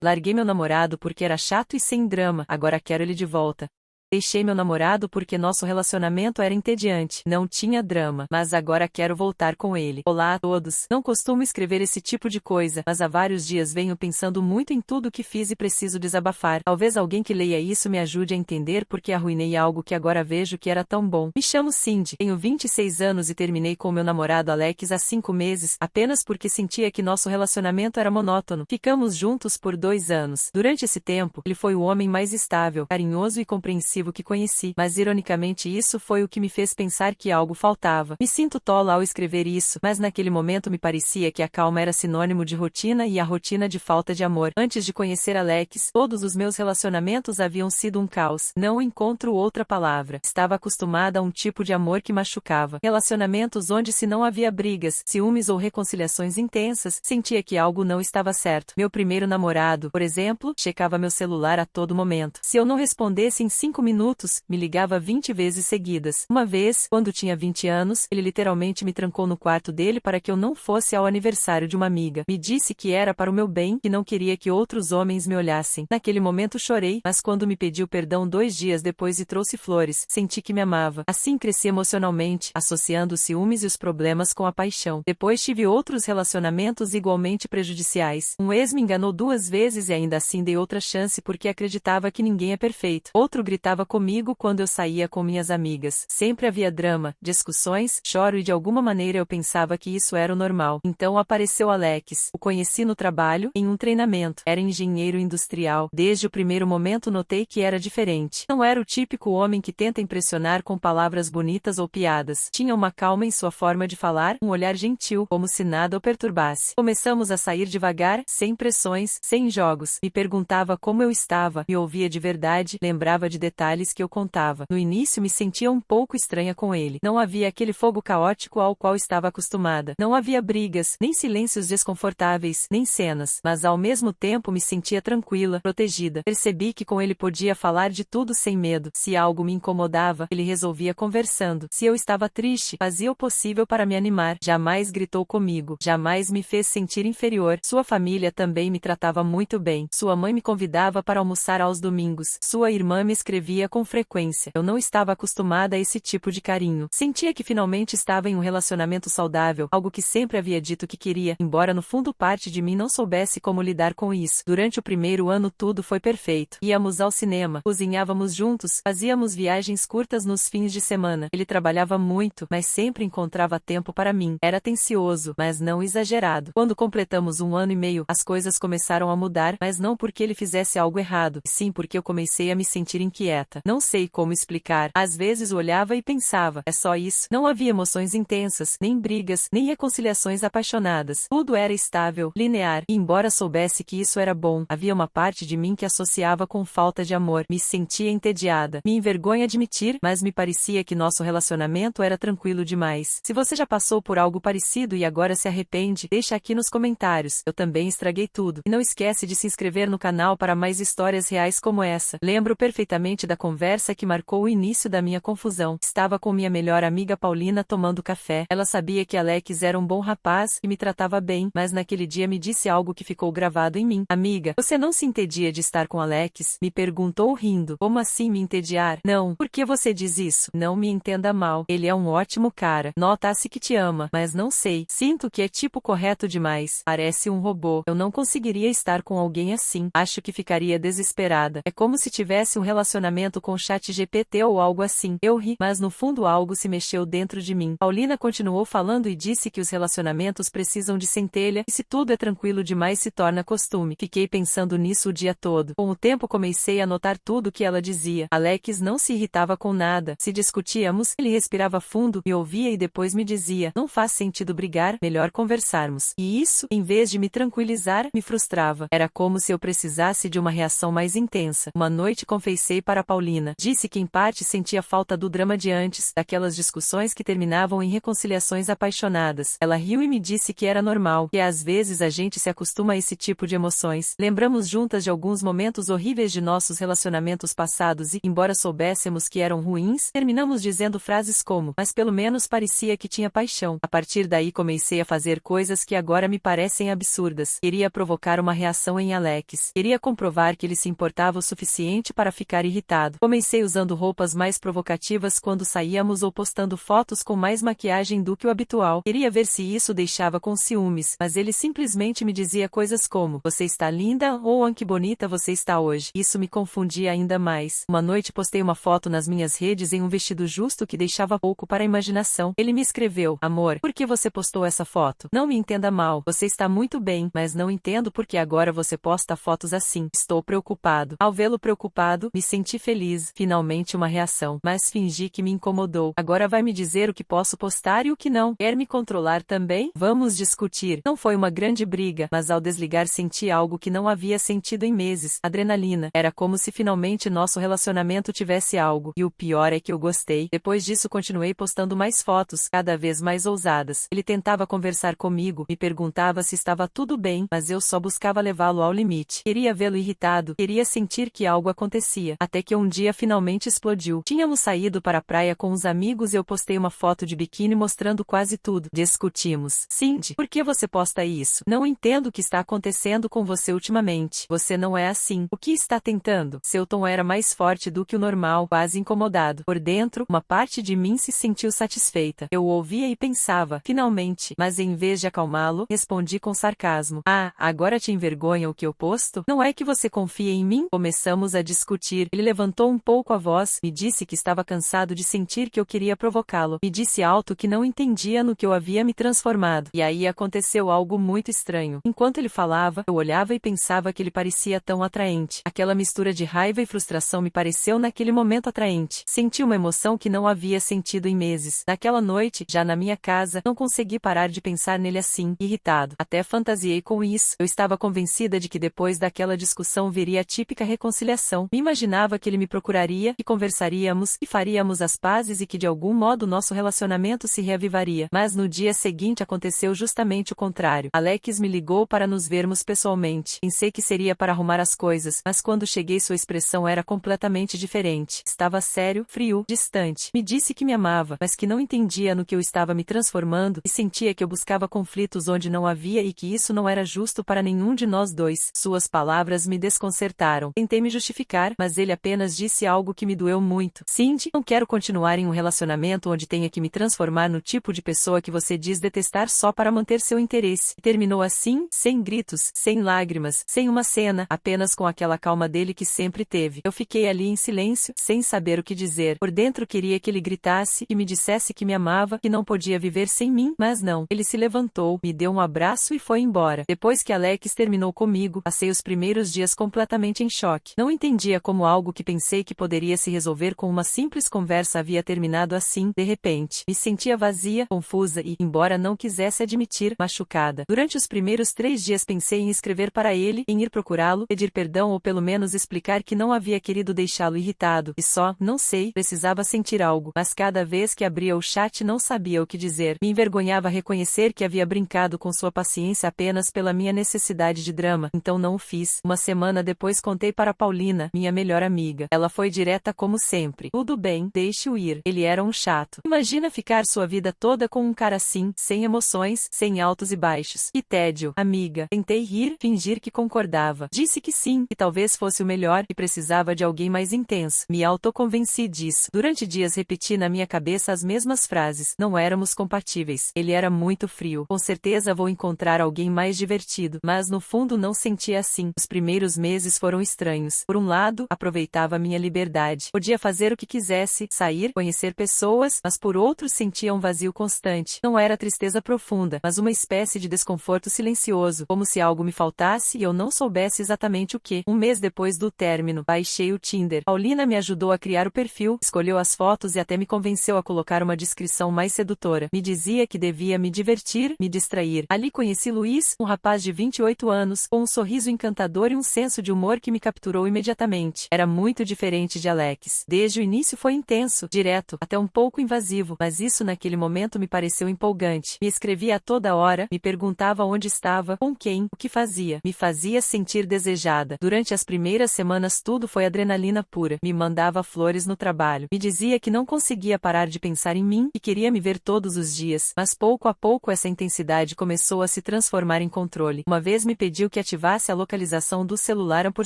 Larguei meu namorado porque era chato e sem drama, agora quero ele de volta. Deixei meu namorado porque nosso relacionamento era entediante, não tinha drama, mas agora quero voltar com ele. Olá a todos, não costumo escrever esse tipo de coisa, mas há vários dias venho pensando muito em tudo que fiz e preciso desabafar. Talvez alguém que leia isso me ajude a entender porque arruinei algo que agora vejo que era tão bom. Me chamo Cindy, tenho 26 anos e terminei com meu namorado Alex há 5 meses, apenas porque sentia que nosso relacionamento era monótono. Ficamos juntos por 2 anos. Durante esse tempo, ele foi o homem mais estável, carinhoso e compreensivo que conheci, mas ironicamente isso foi o que me fez pensar que algo faltava. Me sinto tola ao escrever isso, mas naquele momento me parecia que a calma era sinônimo de rotina e a rotina de falta de amor. Antes de conhecer Alex, todos os meus relacionamentos haviam sido um caos. Não encontro outra palavra. Estava acostumada a um tipo de amor que machucava. Relacionamentos onde se não havia brigas, ciúmes ou reconciliações intensas, sentia que algo não estava certo. Meu primeiro namorado, por exemplo, checava meu celular a todo momento. Se eu não respondesse em 5 minutos, me ligava 20 vezes seguidas. Uma vez, quando tinha 20 anos, ele literalmente me trancou no quarto dele para que eu não fosse ao aniversário de uma amiga. Me disse que era para o meu bem, que não queria que outros homens me olhassem. Naquele momento chorei, mas quando me pediu perdão 2 dias depois e trouxe flores, senti que me amava. Assim cresci emocionalmente, associando os ciúmes e os problemas com a paixão. Depois tive outros relacionamentos igualmente prejudiciais. Um ex me enganou 2 vezes e ainda assim dei outra chance porque acreditava que ninguém é perfeito. Outro gritava comigo quando eu saía com minhas amigas. Sempre havia drama, discussões, choro e de alguma maneira eu pensava que isso era o normal. Então apareceu Alex. O conheci no trabalho, em um treinamento. Era engenheiro industrial. Desde o primeiro momento notei que era diferente. Não era o típico homem que tenta impressionar com palavras bonitas ou piadas. Tinha uma calma em sua forma de falar, um olhar gentil, como se nada o perturbasse. Começamos a sair devagar, sem pressões, sem jogos. Me perguntava como eu estava, me ouvia de verdade, lembrava de detalhes que eu contava. No início me sentia um pouco estranha com ele. Não havia aquele fogo caótico ao qual estava acostumada. Não havia brigas, nem silêncios desconfortáveis, nem cenas. Mas ao mesmo tempo me sentia tranquila, protegida. Percebi que com ele podia falar de tudo sem medo. Se algo me incomodava, ele resolvia conversando. Se eu estava triste, fazia o possível para me animar. Jamais gritou comigo. Jamais me fez sentir inferior. Sua família também me tratava muito bem. Sua mãe me convidava para almoçar aos domingos. Sua irmã me escrevia com frequência. Eu não estava acostumada a esse tipo de carinho. Sentia que finalmente estava em um relacionamento saudável, algo que sempre havia dito que queria, embora no fundo parte de mim não soubesse como lidar com isso. Durante o primeiro ano tudo foi perfeito. Íamos ao cinema, cozinhávamos juntos, fazíamos viagens curtas nos fins de semana. Ele trabalhava muito, mas sempre encontrava tempo para mim. Era atencioso, mas não exagerado. Quando completamos 1 ano e meio, as coisas começaram a mudar, mas não porque ele fizesse algo errado, sim porque eu comecei a me sentir inquieta. Não sei como explicar. Às vezes olhava e pensava, é só isso. Não havia emoções intensas, nem brigas, nem reconciliações apaixonadas. Tudo era estável, linear, e embora soubesse que isso era bom, havia uma parte de mim que associava com falta de amor. Me sentia entediada. Me envergonha admitir, mas me parecia que nosso relacionamento era tranquilo demais. Se você já passou por algo parecido e agora se arrepende, deixa aqui nos comentários. Eu também estraguei tudo. E não esquece de se inscrever no canal para mais histórias reais como essa. Lembro perfeitamente da conversa que marcou o início da minha confusão. Estava com minha melhor amiga Paulina tomando café. Ela sabia que Alex era um bom rapaz e me tratava bem, mas naquele dia me disse algo que ficou gravado em mim. Amiga, você não se entedia de estar com Alex? Me perguntou rindo. Como assim me entediar? Não. Por que você diz isso? Não me entenda mal. Ele é um ótimo cara. Nota-se que te ama, mas não sei. Sinto que é tipo correto demais. Parece um robô. Eu não conseguiria estar com alguém assim. Acho que ficaria desesperada. É como se tivesse um relacionamento com ChatGPT ou algo assim. Eu ri, mas no fundo algo se mexeu dentro de mim. Paulina continuou falando e disse que os relacionamentos precisam de centelha, e se tudo é tranquilo demais se torna costume. Fiquei pensando nisso o dia todo. Com o tempo comecei a notar tudo que ela dizia. Alex não se irritava com nada. Se discutíamos, ele respirava fundo, me ouvia e depois me dizia, não faz sentido brigar, melhor conversarmos. E isso, em vez de me tranquilizar, me frustrava. Era como se eu precisasse de uma reação mais intensa. Uma noite confessei para Paulina. Disse que em parte sentia falta do drama de antes, daquelas discussões que terminavam em reconciliações apaixonadas. Ela riu e me disse que era normal, que às vezes a gente se acostuma a esse tipo de emoções. Lembramos juntas de alguns momentos horríveis de nossos relacionamentos passados e, embora soubéssemos que eram ruins, terminamos dizendo frases como, mas pelo menos parecia que tinha paixão. A partir daí comecei a fazer coisas que agora me parecem absurdas. Queria provocar uma reação em Alex. Queria comprovar que ele se importava o suficiente para ficar irritado. Comecei usando roupas mais provocativas quando saíamos ou postando fotos com mais maquiagem do que o habitual. Queria ver se isso deixava com ciúmes, mas ele simplesmente me dizia coisas como, você está linda ou que bonita você está hoje. Isso me confundia ainda mais. Uma noite postei uma foto nas minhas redes em um vestido justo que deixava pouco para a imaginação. Ele me escreveu, amor, por que você postou essa foto? Não me entenda mal, você está muito bem, mas não entendo por que agora você posta fotos assim. Estou preocupado. Ao vê-lo preocupado, me senti feliz. Finalmente uma reação, mas fingi que me incomodou. Agora vai me dizer o que posso postar e o que não. Quer me controlar também? Vamos discutir. Não foi uma grande briga, mas ao desligar senti algo que não havia sentido em meses. Adrenalina. Era como se finalmente nosso relacionamento tivesse algo. E o pior é que eu gostei. Depois disso continuei postando mais fotos, cada vez mais ousadas. Ele tentava conversar comigo, me perguntava se estava tudo bem, mas eu só buscava levá-lo ao limite. Queria vê-lo irritado, queria sentir que algo acontecia. Até que um dia finalmente explodiu. Tínhamos saído para a praia com os amigos e eu postei uma foto de biquíni mostrando quase tudo. Discutimos. Cindy, por que você posta isso? Não entendo o que está acontecendo com você ultimamente. Você não é assim. O que está tentando? Seu tom era mais forte do que o normal, quase incomodado. Por dentro, uma parte de mim se sentiu satisfeita. Eu o ouvia e pensava, finalmente, mas em vez de acalmá-lo, respondi com sarcasmo. Ah, agora te envergonha o que eu posto? Não é que você confia em mim? Começamos a discutir. Ele levantou um pouco a voz, me disse que estava cansado de sentir que eu queria provocá-lo. Me disse alto que não entendia no que eu havia me transformado. E aí aconteceu algo muito estranho. Enquanto ele falava, eu olhava e pensava que ele parecia tão atraente. Aquela mistura de raiva e frustração me pareceu naquele momento atraente. Senti uma emoção que não havia sentido em meses. Naquela noite, já na minha casa, não consegui parar de pensar nele assim, irritado. Até fantasiei com isso. Eu estava convencida de que depois daquela discussão viria a típica reconciliação. Me imaginava que ele me procuraria, que conversaríamos, e faríamos as pazes e que de algum modo nosso relacionamento se reavivaria. Mas no dia seguinte aconteceu justamente o contrário. Alex me ligou para nos vermos pessoalmente. Pensei que seria para arrumar as coisas, mas quando cheguei sua expressão era completamente diferente. Estava sério, frio, distante. Me disse que me amava, mas que não entendia no que eu estava me transformando e sentia que eu buscava conflitos onde não havia e que isso não era justo para nenhum de nós dois. Suas palavras me desconcertaram. Tentei me justificar, mas ele apenas disse algo que me doeu muito. Cindy, não quero continuar em um relacionamento onde tenha que me transformar no tipo de pessoa que você diz detestar só para manter seu interesse. E terminou assim, sem gritos, sem lágrimas, sem uma cena, apenas com aquela calma dele que sempre teve. Eu fiquei ali em silêncio, sem saber o que dizer. Por dentro queria que ele gritasse, que me dissesse que me amava, que não podia viver sem mim, mas não. Ele se levantou, me deu um abraço e foi embora. Depois que Alex terminou comigo, passei os primeiros dias completamente em choque. Não entendia como algo que pensei que poderia se resolver com uma simples conversa havia terminado assim, de repente. Me sentia vazia, confusa e, embora não quisesse admitir, machucada. Durante os primeiros 3 dias pensei em escrever para ele, em ir procurá-lo, pedir perdão ou pelo menos explicar que não havia querido deixá-lo irritado, e só, não sei, precisava sentir algo. Mas cada vez que abria o chat não sabia o que dizer. Me envergonhava reconhecer que havia brincado com sua paciência apenas pela minha necessidade de drama, então não o fiz. Uma semana depois contei para Paulina, minha melhor amiga. Ela foi direta como sempre. Tudo bem, deixe-o ir. Ele era um chato. Imagina ficar sua vida toda com um cara assim, sem emoções, sem altos e baixos. Que tédio, amiga. Tentei rir, fingir que concordava. Disse que sim, que talvez fosse o melhor, e precisava de alguém mais intenso. Me autoconvenci disso. Durante dias repeti na minha cabeça as mesmas frases. Não éramos compatíveis. Ele era muito frio. Com certeza vou encontrar alguém mais divertido. Mas no fundo não sentia assim. Os primeiros meses foram estranhos. Por um lado, aproveitava minha liberdade. Podia fazer o que quisesse, sair, conhecer pessoas, mas por outro sentia um vazio constante. Não era tristeza profunda, mas uma espécie de desconforto silencioso, como se algo me faltasse e eu não soubesse exatamente o que. Um mês depois do término, baixei o Tinder. Paulina me ajudou a criar o perfil, escolheu as fotos e até me convenceu a colocar uma descrição mais sedutora. Me dizia que devia me divertir, me distrair. Ali conheci Luiz, um rapaz de 28 anos, com um sorriso encantador e um senso de humor que me capturou imediatamente. Era muito muito diferente de Alex. Desde o início foi intenso, direto, até um pouco invasivo, mas isso naquele momento me pareceu empolgante. Me escrevia a toda hora, me perguntava onde estava, com quem, o que fazia. Me fazia sentir desejada. Durante as primeiras semanas tudo foi adrenalina pura. Me mandava flores no trabalho. Me dizia que não conseguia parar de pensar em mim e queria me ver todos os dias, mas pouco a pouco essa intensidade começou a se transformar em controle. Uma vez me pediu que ativasse a localização do celular por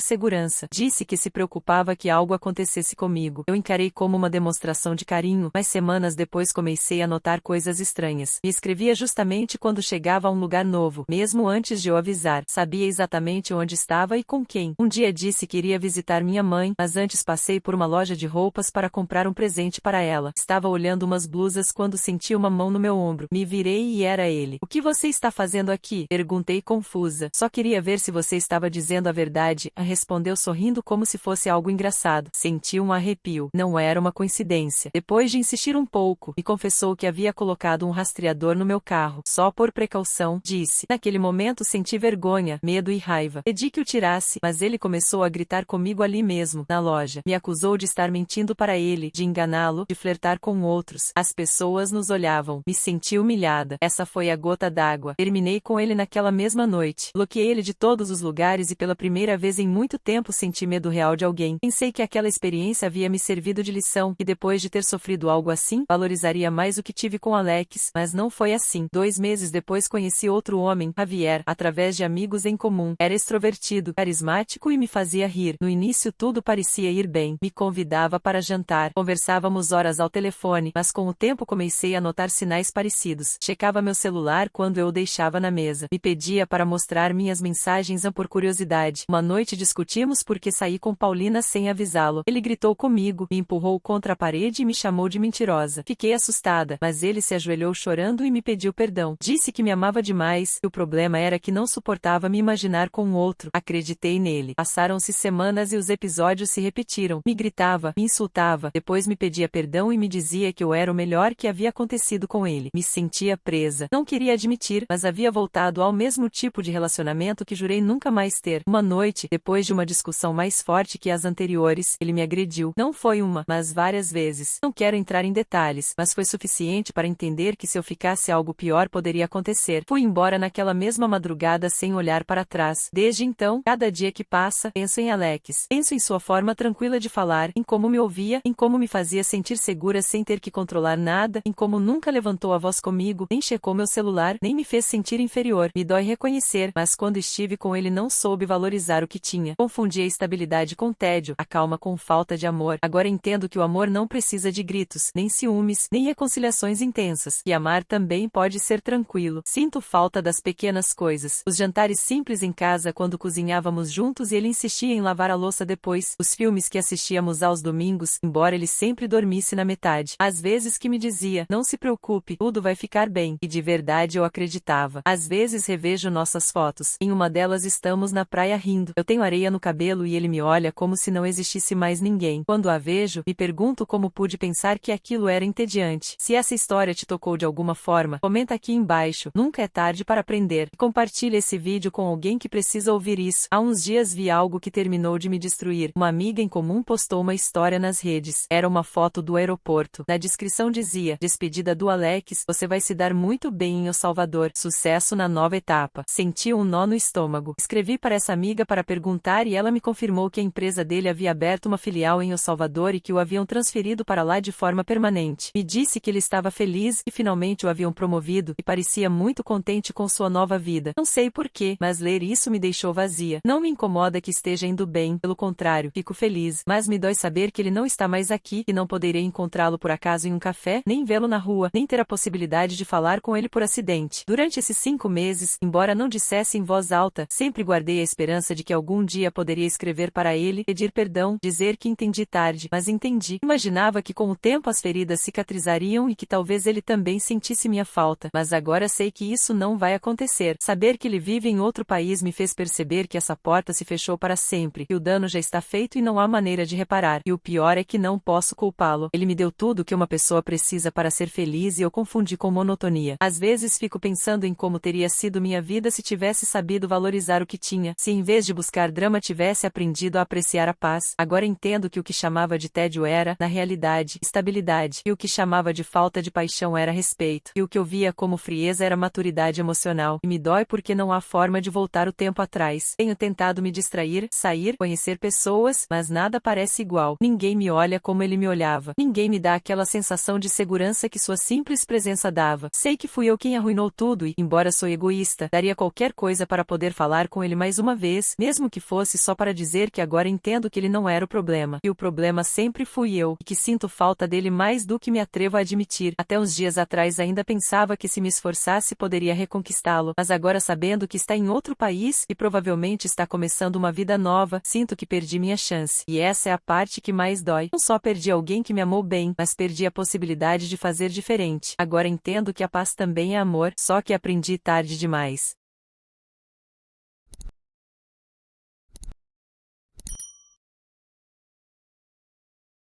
segurança. Disse que se preocupava que algo acontecesse comigo. Eu encarei como uma demonstração de carinho, mas semanas depois comecei a notar coisas estranhas. Me escrevia justamente quando chegava a um lugar novo, mesmo antes de eu avisar. Sabia exatamente onde estava e com quem. Um dia disse que iria visitar minha mãe, mas antes passei por uma loja de roupas para comprar um presente para ela. Estava olhando umas blusas quando senti uma mão no meu ombro. Me virei e era ele. "O que você está fazendo aqui?" Perguntei confusa. "Só queria ver se você estava dizendo a verdade", respondeu sorrindo como se fosse algo engraçado. Senti um arrepio. Não era uma coincidência. Depois de insistir um pouco, me confessou que havia colocado um rastreador no meu carro. "Só por precaução", disse. Naquele momento senti vergonha, medo e raiva. Pedi que o tirasse, mas ele começou a gritar comigo ali mesmo, na loja. Me acusou de estar mentindo para ele, de enganá-lo, de flertar com outros. As pessoas nos olhavam. Me senti humilhada. Essa foi a gota d'água. Terminei com ele naquela mesma noite. Bloqueei ele de todos os lugares e pela primeira vez em muito tempo senti medo real de alguém. Pensei que aquela experiência havia me servido de lição, e depois de ter sofrido algo assim, valorizaria mais o que tive com Alex, mas não foi assim. 2 meses depois conheci outro homem, Javier, através de amigos em comum. Era extrovertido, carismático e me fazia rir. No início tudo parecia ir bem. Me convidava para jantar. Conversávamos horas ao telefone, mas com o tempo comecei a notar sinais parecidos. Checava meu celular quando eu o deixava na mesa. Me pedia para mostrar minhas mensagens por curiosidade. Uma noite discutimos porque saí com Paulina sem avisá-lo. Ele gritou comigo, me empurrou contra a parede e me chamou de mentirosa. Fiquei assustada, mas ele se ajoelhou chorando e me pediu perdão. Disse que me amava demais, e o problema era que não suportava me imaginar com outro. Acreditei nele. Passaram-se semanas e os episódios se repetiram. Me gritava, me insultava, depois me pedia perdão e me dizia que eu era o melhor que havia acontecido com ele. Me sentia presa. Não queria admitir, mas havia voltado ao mesmo tipo de relacionamento que jurei nunca mais ter. Uma noite, depois de uma discussão mais forte que as anteriores, ele me agrediu. Não foi uma, mas várias vezes. Não quero entrar em detalhes, mas foi suficiente para entender que se eu ficasse algo pior poderia acontecer. Fui embora naquela mesma madrugada sem olhar para trás. Desde então, cada dia que passa, penso em Alex. Penso em sua forma tranquila de falar, em como me ouvia, em como me fazia sentir segura sem ter que controlar nada, em como nunca levantou a voz comigo, nem checou meu celular, nem me fez sentir inferior. Me dói reconhecer, mas quando estive com ele não soube valorizar o que tinha. Confundi a estabilidade com tédio, a calma com falta de amor. Agora entendo que o amor não precisa de gritos, nem ciúmes, nem reconciliações intensas. E amar também pode ser tranquilo. Sinto falta das pequenas coisas. Os jantares simples em casa quando cozinhávamos juntos e ele insistia em lavar a louça depois. Os filmes que assistíamos aos domingos, embora ele sempre dormisse na metade. Às vezes que me dizia, "Não se preocupe, tudo vai ficar bem." E de verdade eu acreditava. Às vezes revejo nossas fotos. Em uma delas estamos na praia rindo. Eu tenho areia no cabelo e ele me olha como se não existisse mais ninguém. Quando a vejo, me pergunto como pude pensar que aquilo era entediante. Se essa história te tocou de alguma forma, comenta aqui embaixo. Nunca é tarde para aprender. E compartilhe esse vídeo com alguém que precisa ouvir isso. Há uns dias vi algo que terminou de me destruir. Uma amiga em comum postou uma história nas redes. Era uma foto do aeroporto. Na descrição dizia, "Despedida do Alex, você vai se dar muito bem em El Salvador. Sucesso na nova etapa." Senti um nó no estômago. Escrevi para essa amiga para perguntar e ela me confirmou que a empresa dele havia aberto uma filial em El Salvador e que o haviam transferido para lá de forma permanente. Me disse que ele estava feliz e finalmente o haviam promovido e parecia muito contente com sua nova vida. Não sei porquê, mas ler isso me deixou vazia. Não me incomoda que esteja indo bem, pelo contrário, fico feliz, mas me dói saber que ele não está mais aqui e não poderei encontrá-lo por acaso em um café, nem vê-lo na rua, nem ter a possibilidade de falar com ele por acidente. Durante esses 5 meses, embora não dissesse em voz alta, sempre guardei a esperança de que algum dia poderia escrever para ele, pedir perdão, dizer que entendi tarde, mas entendi. Imaginava que com o tempo as feridas cicatrizariam e que talvez ele também sentisse minha falta, mas agora sei que isso não vai acontecer. Saber que ele vive em outro país me fez perceber que essa porta se fechou para sempre, que o dano já está feito e não há maneira de reparar. E o pior é que não posso culpá-lo. Ele me deu tudo que uma pessoa precisa para ser feliz e eu confundi com monotonia. Às vezes fico pensando em como teria sido minha vida se tivesse sabido valorizar o que tinha, se em vez de buscar drama tivesse aprendido a apreciar a paz. nós. Agora entendo que o que chamava de tédio era, na realidade, estabilidade, e o que chamava de falta de paixão era respeito, e o que eu via como frieza era maturidade emocional, e me dói porque não há forma de voltar o tempo atrás. Tenho tentado me distrair, sair, conhecer pessoas, mas nada parece igual. Ninguém me olha como ele me olhava. Ninguém me dá aquela sensação de segurança que sua simples presença dava. Sei que fui eu quem arruinou tudo e, embora sou egoísta, daria qualquer coisa para poder falar com ele mais uma vez, mesmo que fosse só para dizer que agora entendo que ele não era o problema, e o problema sempre fui eu, e que sinto falta dele mais do que me atrevo a admitir. Até uns dias atrás ainda pensava que se me esforçasse poderia reconquistá-lo, mas agora sabendo que está em outro país e provavelmente está começando uma vida nova, sinto que perdi minha chance. E essa é a parte que mais dói. Não só perdi alguém que me amou bem, mas perdi a possibilidade de fazer diferente. Agora entendo que a paz também é amor, só que aprendi tarde demais.